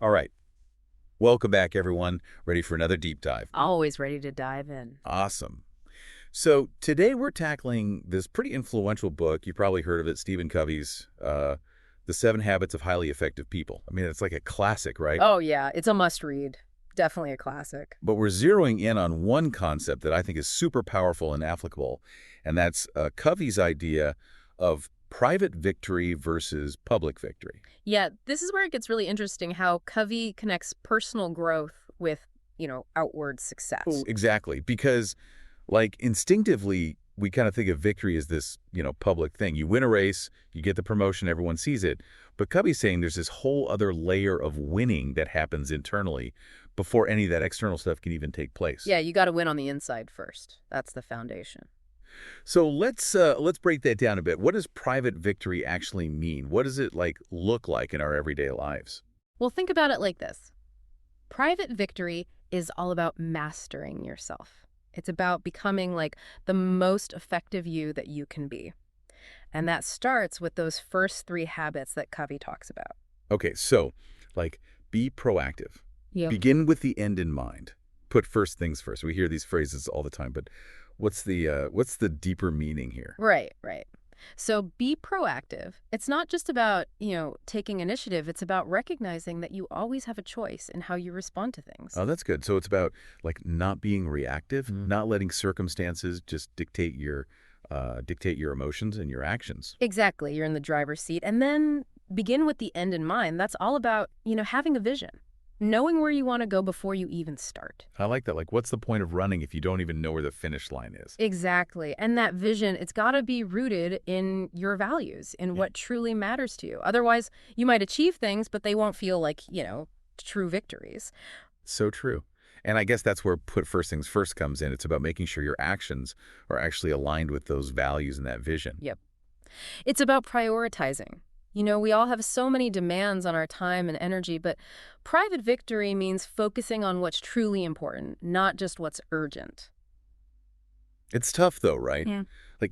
All right. Welcome back, everyone. Ready for another deep dive. Always ready to dive in. Awesome. So today we're tackling this pretty influential book. You probably heard of it, Stephen Covey's The 7 Habits of Highly Effective People. I mean, it's like a classic, right? Oh, yeah, it's a must read. Definitely a classic. But we're zeroing in on one concept that I think is super powerful and applicable, and that's Covey's idea of private victory versus public victory. Yeah, this is where it gets really interesting how Covey connects personal growth with, outward success. Exactly, because like instinctively, we kind of think of victory as this, public thing. You win a race, you get the promotion, everyone sees it. But Covey's saying there's this whole other layer of winning that happens internally before any of that external stuff can even take place. Yeah, you got to win on the inside first. That's the foundation. So let's break that down a bit. What does private victory actually mean? What does it look like in our everyday lives? Well, think about it like this. Private victory is all about mastering yourself. It's about becoming like the most effective you that you can be. And that starts with those first 3 habits that Covey talks about. Okay, so be proactive. Yep. Begin with the end in mind. Put first things first. We hear these phrases all the time, but what's the deeper meaning here? Right, right. So be proactive. It's not just about, taking initiative. It's about recognizing that you always have a choice in how you respond to things. Oh, that's good. So it's about not being reactive, not letting circumstances just dictate your emotions and your actions. Exactly. You're in the driver's seat. And then begin with the end in mind. That's all about, having a vision, knowing where you want to go before you even start. I like that. What's the point of running if you don't even know where the finish line is? Exactly. And that vision, it's got to be rooted in your values, in what truly matters to you. Otherwise, you might achieve things, but they won't feel like, true victories. So true. And I guess that's where put first things first comes in. It's about making sure your actions are actually aligned with those values and that vision. Yep. It's about prioritizing. We all have so many demands on our time and energy, but private victory means focusing on what's truly important, not just what's urgent. It's tough though, right? Yeah.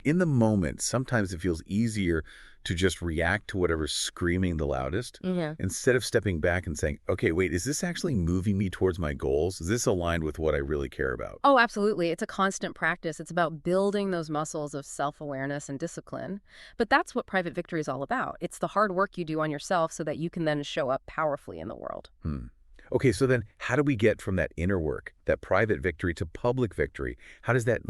In the moment, sometimes it feels easier to just react to whatever's screaming the loudest Yeah. instead of stepping back and saying, okay, wait, is this actually moving me towards my goals? Is this aligned with what I really care about? Oh, absolutely. It's a constant practice. It's about building those muscles of self-awareness and discipline. But that's what private victory is all about. It's the hard work you do on yourself so that you can then show up powerfully in the world. Okay, so then how do we get from that inner work, that private victory to public victory? How does that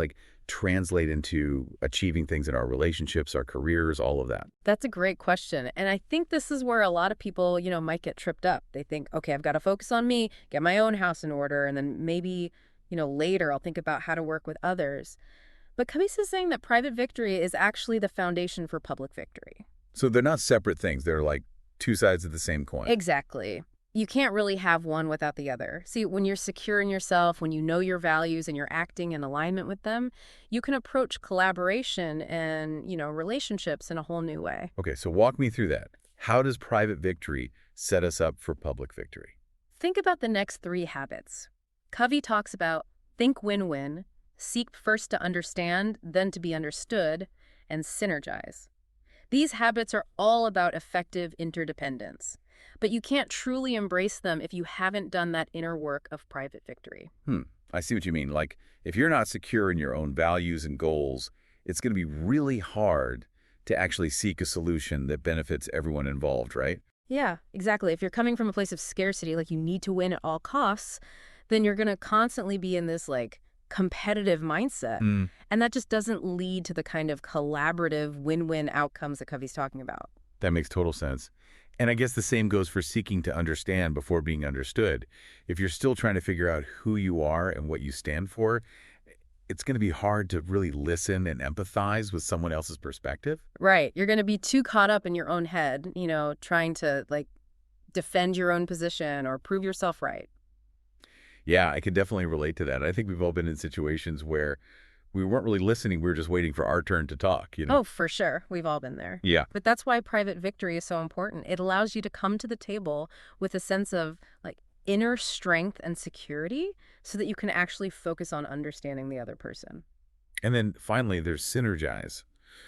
translate into achieving things in our relationships, our careers, all of that? That's a great question. And I think this is where a lot of people, might get tripped up. They think, okay, I've got to focus on me, get my own house in order, and then maybe, later I'll think about how to work with others. But Covey's is saying that private victory is actually the foundation for public victory. So they're not separate things. They're like two sides of the same coin. Exactly. You can't really have one without the other. See, when you're secure in yourself, when you know your values and you're acting in alignment with them, you can approach collaboration and, relationships in a whole new way. Okay, so walk me through that. How does private victory set us up for public victory? Think about the next 3 habits. Covey talks about think win-win, seek first to understand, then to be understood, and synergize. These habits are all about effective interdependence. But you can't truly embrace them if you haven't done that inner work of private victory. I see what you mean. If you're not secure in your own values and goals, it's going to be really hard to actually seek a solution that benefits everyone involved, right? Yeah, exactly. If you're coming from a place of scarcity, like you need to win at all costs, then you're going to constantly be in this competitive mindset. And that just doesn't lead to the kind of collaborative win-win outcomes that Covey's talking about. That makes total sense. And I guess the same goes for seeking to understand before being understood. If you're still trying to figure out who you are and what you stand for, it's going to be hard to really listen and empathize with someone else's perspective. Right. You're going to be too caught up in your own head, trying to defend your own position or prove yourself right. Yeah, I can definitely relate to that. I think we've all been in situations where we weren't really listening. We were just waiting for our turn to talk. Oh, for sure. We've all been there. Yeah. But that's why private victory is so important. It allows you to come to the table with a sense of inner strength and security so that you can actually focus on understanding the other person. And then finally, there's synergize.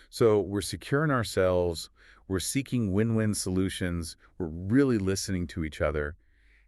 So we're secure in ourselves. We're seeking win-win solutions. We're really listening to each other.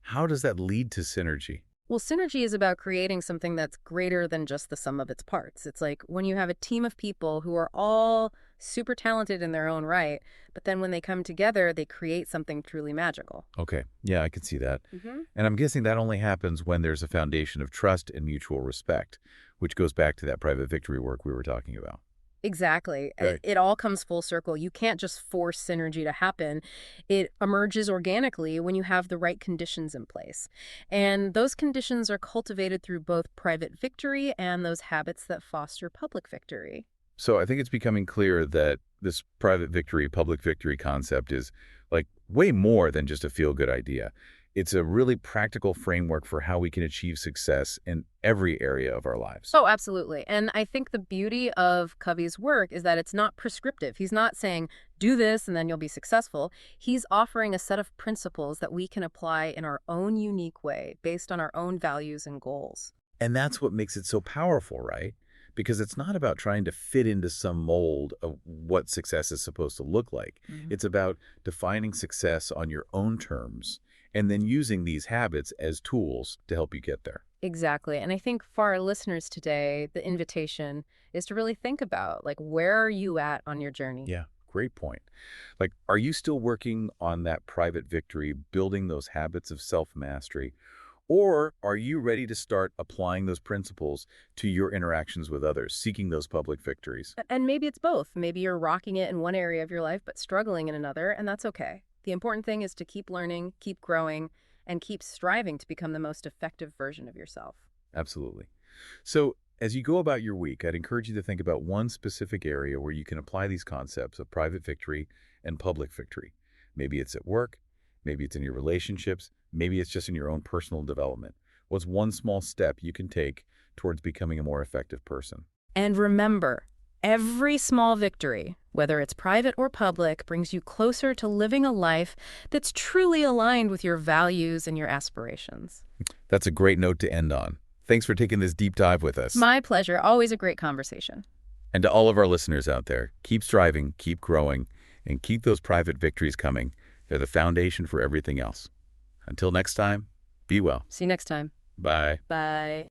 How does that lead to synergy? Well, synergy is about creating something that's greater than just the sum of its parts. It's like when you have a team of people who are all super talented in their own right, but then when they come together, they create something truly magical. Okay, yeah, I can see that. Hmm. And I'm guessing that only happens when there's a foundation of trust and mutual respect, which goes back to that private victory work we were talking about. Exactly. It, Okay. it all comes full circle. You can't just force synergy to happen. It emerges organically when you have the right conditions in place. And those conditions are cultivated through both private victory and those habits that foster public victory. So I think it's becoming clear that this private victory, public victory concept is like way more than just a feel-good idea. It's a really practical framework for how we can achieve success in every area of our lives. Oh, absolutely. And I think the beauty of Covey's work is that it's not prescriptive. He's not saying, do this and then you'll be successful. He's offering a set of principles that we can apply in our own unique way based on our own values and goals. And that's what makes it so powerful, right? Because it's not about trying to fit into some mold of what success is supposed to look like. Mhm. It's about defining success on your own terms and then using these habits as tools to help you get there. Exactly. And I think for our listeners today, the invitation is to really think about, like, where are you at on your journey? Yeah, great point. Like, are you still working on that private victory, building those habits of self-mastery? Or are you ready to start applying those principles to your interactions with others, seeking those public victories? And maybe it's both. Maybe you're rocking it in one area of your life, but struggling in another, and that's okay. The important thing is to keep learning, keep growing, and keep striving to become the most effective version of yourself. Absolutely. So, as you go about your week, I'd encourage you to think about one specific area where you can apply these concepts of private victory and public victory. Maybe it's at work, maybe it's in your relationships, maybe it's just in your own personal development. What's one small step you can take towards becoming a more effective person? And remember, every small victory, whether it's private or public, brings you closer to living a life that's truly aligned with your values and your aspirations. That's a great note to end on. Thanks for taking this deep dive with us. My pleasure. Always a great conversation. And to all of our listeners out there, keep striving, keep growing, and keep those private victories coming. They're the foundation for everything else. Until next time, be well. See you next time. Bye. Bye.